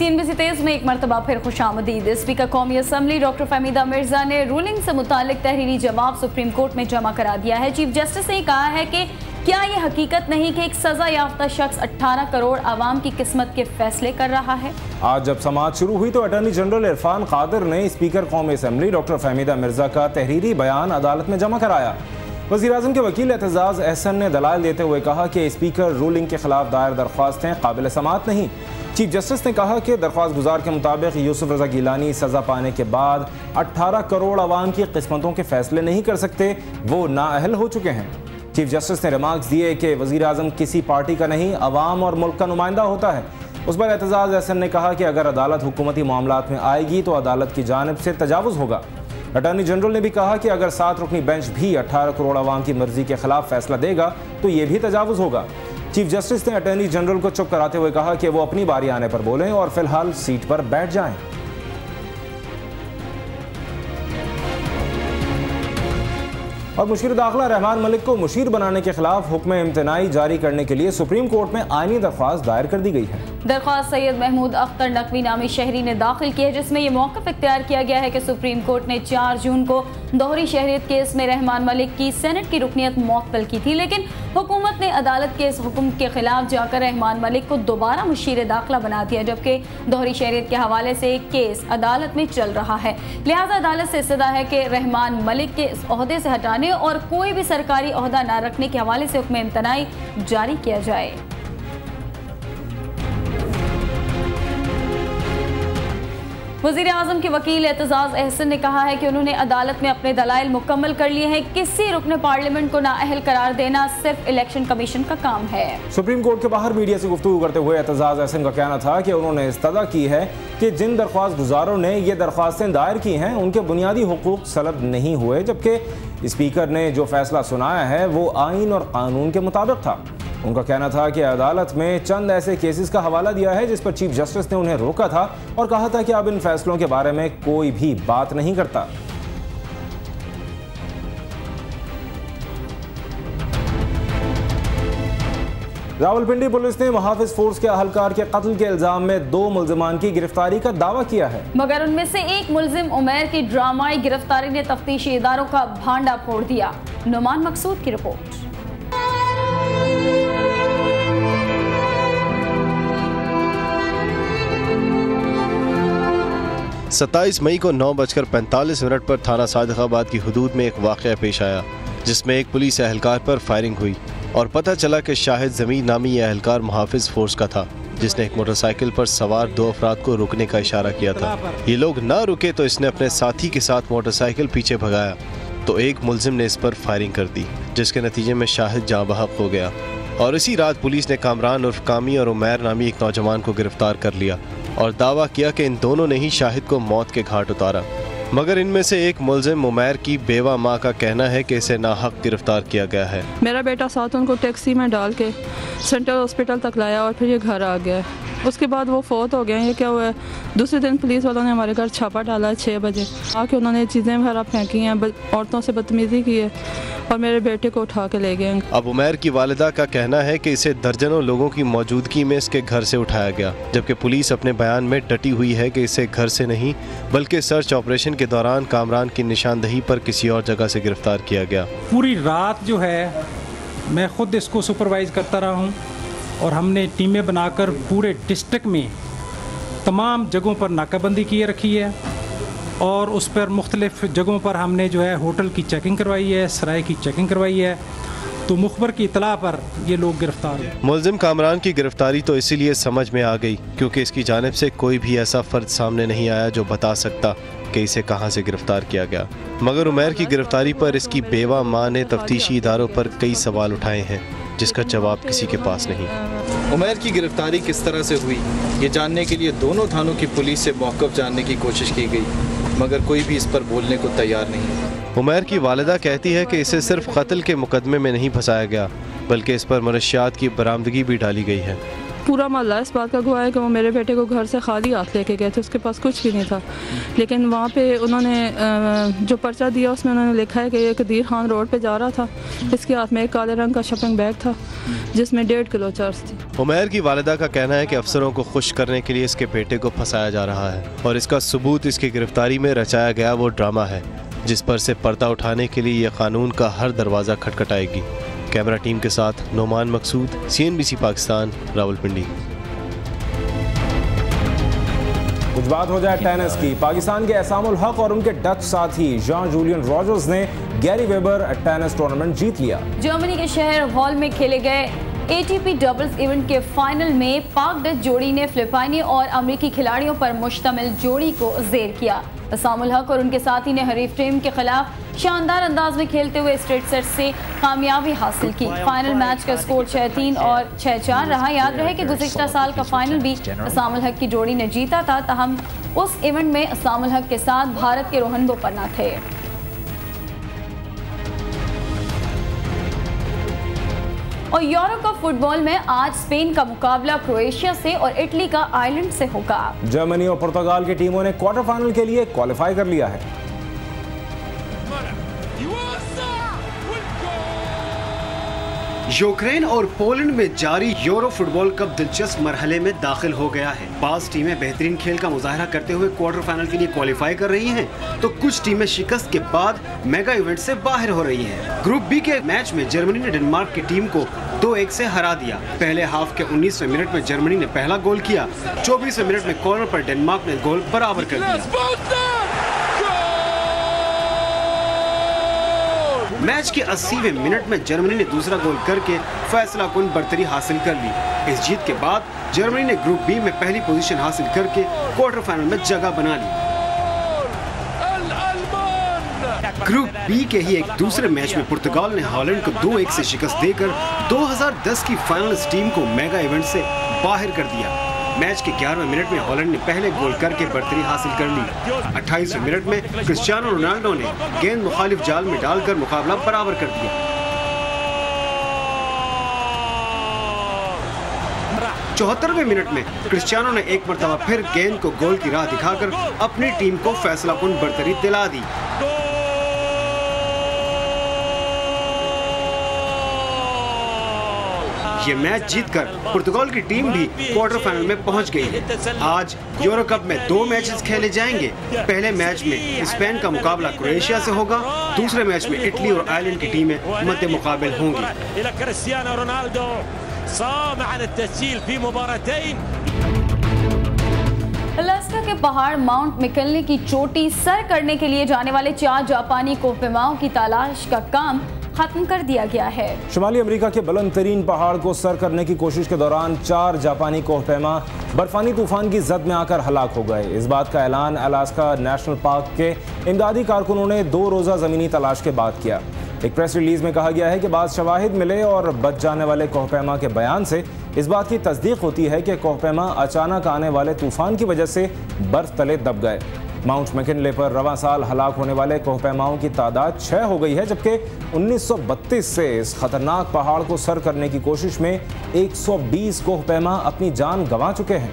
CNBC तेज में एक मरतबा फिर खुशामदीद। स्पीकर कौमी असम्बली डॉक्टर फहमीदा मिर्जा ने रूलिंग से मुतालिक तहरीरी जवाब सुप्रीम कोर्ट में जमा करा दिया है। चीफ जस्टिस ने कहा है कि क्या ये हकीकत नहीं कि एक सजा याफ्ता शख्स 18 करोड़ आवाम की किस्मत के फैसले कर रहा है। आज जब समाअत शुरू हुई तो अटॉर्नी जनरल इरफान कादिर ने स्पीकर कौमी असम्बली डॉक्टर फहमीदा मिर्जा का तहरीरी बयान अदालत में जमा कराया। वज़ीर-ए-आज़म के वकील एतजाज़ अहसन ने दलाइल देते हुए कहा कि स्पीकर रूलिंग के खिलाफ दायर दरख्वास्तें काबिल समाअत नहीं। चीफ जस्टिस ने कहा कि दरख्वास्त गुजार के मुताबिक यूसुफ रज़ा गिलानी सज़ा पाने के बाद 18 करोड़ आवाम की किस्मतों के फैसले नहीं कर सकते, वो नाअहल हो चुके हैं। चीफ जस्टिस ने रिमार्क्स दिए कि वज़ीर-ए-आज़म किसी पार्टी का नहीं, अवाम और मुल्क का नुमाइंदा होता है। उस पर एतजाज़ अहसन ने कहा कि अगर अदालत हुकूमती मामलात में आएगी तो अदालत की जानिब से तजावुज़ होगा। अटॉर्नी जनरल ने भी कहा कि अगर 7 रुकनी बेंच भी 18 करोड़ आवाम की मर्जी के खिलाफ फैसला देगा तो ये भी तजावुज़ होगा। चीफ जस्टिस ने अटॉर्नी जनरल को चुप कराते हुए कहा कि वो अपनी बारी आने पर बोलें और फिलहाल सीट पर बैठ जाएं। और मुशीर दाखिला रहमान मलिक को मुशीर बनाने के खिलाफ हुक्म इम्तनाई जारी करने के लिए सुप्रीम कोर्ट में आईनी दरख्वास्त दायर कर दी गई है। दरख्वास्त सैयद महमूद अख्तर नकवी नामी शहरी ने दाखिल की है, जिसमें यह मौक़िफ़ इख्तियार किया गया है कि सुप्रीम कोर्ट ने 4 जून को दोहरी शहरियत केस में रहमान मलिक की सेनेट की रुकनियत मुअत्तल की थी, लेकिन हुकूमत ने अदालत के इस हुक्म के खिलाफ जाकर रहमान मलिक को दोबारा मुशीर दाखिला बना दिया, जबकि दोहरी शहरियत के हवाले से एक केस अदालत में चल रहा है। लिहाजा अदालत से इस्तदा है कि रहमान मलिक के इस ओहदे से हटाने और कोई भी सरकारी ओहदा न रखने के हवाले से हुक्म इम्तनाई जारी किया जाए। वज़ीर-ए-आज़म के वकील एतजाज़ अहसन ने कहा है कि उन्होंने अदालत में अपने दलाइल मुकम्मल कर लिए हैं। किसी रुकने पार्लियामेंट को नाअहल करार देना सिर्फ इलेक्शन कमीशन का काम है। सुप्रीम कोर्ट के बाहर मीडिया से गुफ्तगू करते हुए एतजाज़ अहसन का कहना था कि उन्होंने इस्तदा की है कि जिन दरख्वास्त गुजारों ने ये दरख्वास्तें दायर की हैं उनके बुनियादी हुकूक सलब नहीं हुए, जबकि स्पीकर ने जो फैसला सुनाया है वो आइन और कानून के मुताबिक था। उनका कहना था कि अदालत में चंद ऐसे केसेस का हवाला दिया है जिस पर चीफ जस्टिस ने उन्हें रोका था और कहा था कि अब इन फैसलों के बारे में कोई भी बात नहीं करता। रावलपिंडी पुलिस ने मुहाफिज फोर्स के अहलकार के कत्ल के इल्जाम में 2 मुल्जिमान की गिरफ्तारी का दावा किया है, मगर उनमें से एक मुल्जिम उमैर की ड्रामाई गिरफ्तारी ने तफ्तीशी इदारों का भांडा फोड़ दिया। नुमान मकसूद की रिपोर्ट। 27 मई को 9:45 पर थाना सादिकाबाद की हदूद में एक वाक़या पेश आया, जिसमें एक पुलिस एहलकार पर फायरिंग हुई और पता चला कि शाहिद ज़मीर नामी यह एहलकार मुहाफिज फोर्स का था, जिसने एक मोटरसाइकिल पर सवार 2 अफराद को रुकने का इशारा किया था। ये लोग ना रुके तो इसने अपने साथी के साथ मोटरसाइकिल पीछे भगाया तो एक मुल्जिम ने इस पर फायरिंग कर दी, जिसके नतीजे में शाहिद जाँ बहक हो गया। और इसी रात पुलिस ने कामरान उर्फ कामी और उमैर नामी एक नौजवान को गिरफ्तार कर लिया और दावा किया कि इन दोनों ने ही शाहिद को मौत के घाट उतारा। मगर इनमें से एक मुल्जिम उमैर की बेवा माँ का कहना है कि इसे नाहक गिरफ्तार किया गया है। मेरा बेटा साथ उनको टैक्सी में डाल के सेंट्रल हॉस्पिटल तक लाया और फिर ये घर आ गया। उसके बाद वो फोत हो गए। ये क्या हुआ है, दूसरे दिन पुलिस वालों ने हमारे घर छापा डाला 6 बजे आके उन्होंने चीज़ें भरा फेंकी हैं, औरतों से बदतमीजी की है और मेरे बेटे को उठा के ले गए। अब उमैर की वालिदा का कहना है कि इसे दर्जनों लोगों की मौजूदगी में इसके घर से उठाया गया, जबकि पुलिस अपने बयान में डटी हुई है कि इसे घर से नहीं बल्कि सर्च ऑपरेशन के दौरान कामरान की निशानदही पर किसी और जगह से गिरफ्तार किया गया। पूरी रात जो है मैं खुद इसको सुपरवाइज करता रहा हूँ और हमने टीमें बनाकर पूरे डिस्ट्रिक्ट में तमाम जगहों पर नाकाबंदी किए रखी है और उस पर मुख्तलिफ जगहों पर हमने जो है होटल की चेकिंग करवाई है, सराय की चेकिंग करवाई है, तो मुखबर की इतला पर ये लोग गिरफ्तार हुए। मुल्जिम कामरान की गिरफ्तारी तो इसीलिए समझ में आ गई क्योंकि इसकी जानिब से कोई भी ऐसा फर्द सामने नहीं आया जो बता सकता कि इसे कहां से गिरफ्तार किया गया। मगर उमैर की गिरफ्तारी पर इसकी बेवा माँ ने तफ्तीशी इदारों पर कई सवाल उठाए हैं, जिसका जवाब किसी के पास नहीं। उमैर की गिरफ्तारी किस तरह से हुई, ये जानने के लिए दोनों थानों की पुलिस से मौक़िफ़ जानने की कोशिश की गई, मगर कोई भी इस पर बोलने को तैयार नहीं। उमैर की वालिदा कहती है कि इसे सिर्फ कत्ल के मुकदमे में नहीं फंसाया गया, बल्कि इस पर मनशियात की बरामदगी भी डाली गई है। पूरा मोहल्ला इस बात का गवाह है कि वो मेरे बेटे को घर से खाली हाथ लेके गए थे, उसके पास कुछ भी नहीं था। लेकिन वहाँ पे उन्होंने जो पर्चा दिया उसमें उन्होंने लिखा है कि ये कदीर खान रोड पे जा रहा था, इसके हाथ में एक काले रंग का शॉपिंग बैग था जिसमें 1.5 किलो चर्स थी। उमैर की वालिदा का कहना है कि अफसरों को खुश करने के लिए इसके बेटे को फंसाया जा रहा है और इसका सबूत इसकी गिरफ्तारी में रचाया गया वो ड्रामा है जिस पर से पर्दा उठाने के लिए ये कानून का हर दरवाज़ा खटखटाएगी। कैमरा टीम के साथ नोमान मकसूद, CNBC पाकिस्तान, रावलपिंडी। कुछ बात हो जाए टेनिस की। पाकिस्तान के एहसामुल हक और उनके डच साथी जॉन जूलियन रॉजर्स ने गैरी वेबर टेनिस टूर्नामेंट जीत लिया। जर्मनी के शहर हॉल में खेले गए ATP डबल्स इवेंट के फाइनल में पाक डच जोड़ी ने फिलिपाइनी और अमेरिकी खिलाड़ियों पर मुश्तमिल जोड़ी को जेर किया। एहसामुल हक और उनके साथी ने हरीफ टीम के खिलाफ शानदार अंदाज में खेलते हुए स्ट्रेट सेट से कामयाबी हासिल की। फाइनल मैच का स्कोर 6-3 और 6-4 रहा। याद रहे कि गुज़िश्ता साल का फाइनल भी एहसामुल हक की जोड़ी ने जीता था, तहम उस इवेंट में एहसामुल हक के साथ भारत के रोहन बोपन्ना थे। और यूरो कप फुटबॉल में आज स्पेन का मुकाबला क्रोएशिया से और इटली का आयरलैंड से होगा। जर्मनी और पुर्तगाल की टीमों ने क्वार्टर फाइनल के लिए क्वालिफाई कर लिया है। यूक्रेन और पोलैंड में जारी यूरो फुटबॉल कप दिलचस्प मरहले में दाखिल हो गया है। 5 टीमें बेहतरीन खेल का मुजाहरा करते हुए क्वार्टर फाइनल के लिए क्वालिफाई कर रही हैं, तो कुछ टीमें शिकस्त के बाद मेगा इवेंट से बाहर हो रही हैं। ग्रुप बी के मैच में जर्मनी ने डेनमार्क की टीम को 2-1 से हरा दिया। पहले हाफ के 19वें मिनट में जर्मनी ने पहला गोल किया। 24वें मिनट में कॉर्नर पर डेनमार्क ने गोल बराबर कर दिया। मैच के 80वें मिनट में जर्मनी ने दूसरा गोल करके फैसला कुन बर्तरी हासिल कर ली। इस जीत के बाद जर्मनी ने ग्रुप बी में पहली पोजीशन हासिल करके क्वार्टर फाइनल में जगह बना ली। ग्रुप बी के ही एक दूसरे मैच में पुर्तगाल ने हॉलैंड को 2-1 से शिकस्त देकर 2010 की फाइनलिस्ट टीम को मेगा इवेंट से बाहर कर दिया। मैच के 11वें मिनट में हॉलैंड ने पहले गोल करके बढ़तरी हासिल कर ली। 28वें मिनट में क्रिस्टियानो रोनाल्डो ने गेंद मुखालिफ जाल में डालकर मुकाबला बराबर कर दिया। 74वें मिनट में क्रिस्टियानो ने एक मरतबा फिर गेंद को गोल की राह दिखाकर अपनी टीम को फैसला कुन बढ़तरी दिला दी। ये मैच जीतकर पुर्तगाल की टीम भी क्वार्टर फाइनल में पहुंच गई है। आज यूरो कप में 2 मैचेस खेले जाएंगे। पहले मैच में स्पेन का मुकाबला क्रोएशिया से होगा, दूसरे मैच में इटली और आयरलैंड की टीमें मध्य मुकाबले होंगी। अलास्का के पहाड़ माउंट मैकिनले की चोटी सर करने के लिए जाने वाले 4 जापानी कोहपेमाओं की तलाश का काम खत्म कर दिया गया है। शुमाली अमेरिका के बुलंद तरीन पहाड़ को सर करने की कोशिश के दौरान 4 जापानी कोहपेमा बर्फानी तूफान की जद में आकर हलाक हो गए। इस बात का ऐलान अलास्का नेशनल पार्क के इमदादी कारकुनों ने 2 रोज़ा ज़मीनी तलाश के बाद किया। एक प्रेस रिलीज में कहा गया है कि बाद शवाहिद मिले और बच जाने वाले कोहपेमा के बयान से इस बात की तस्दीक होती है कि कोहपेमा अचानक आने वाले तूफान की वजह से बर्फ तले दब गए। माउंट मैकिनले पर रवां साल हलाक होने वाले कोहपेमाओं की तादाद 6 हो गई है, जबकि 1932 से इस खतरनाक पहाड़ को सर करने की कोशिश में 120 कोहपेमा अपनी जान गंवा चुके हैं।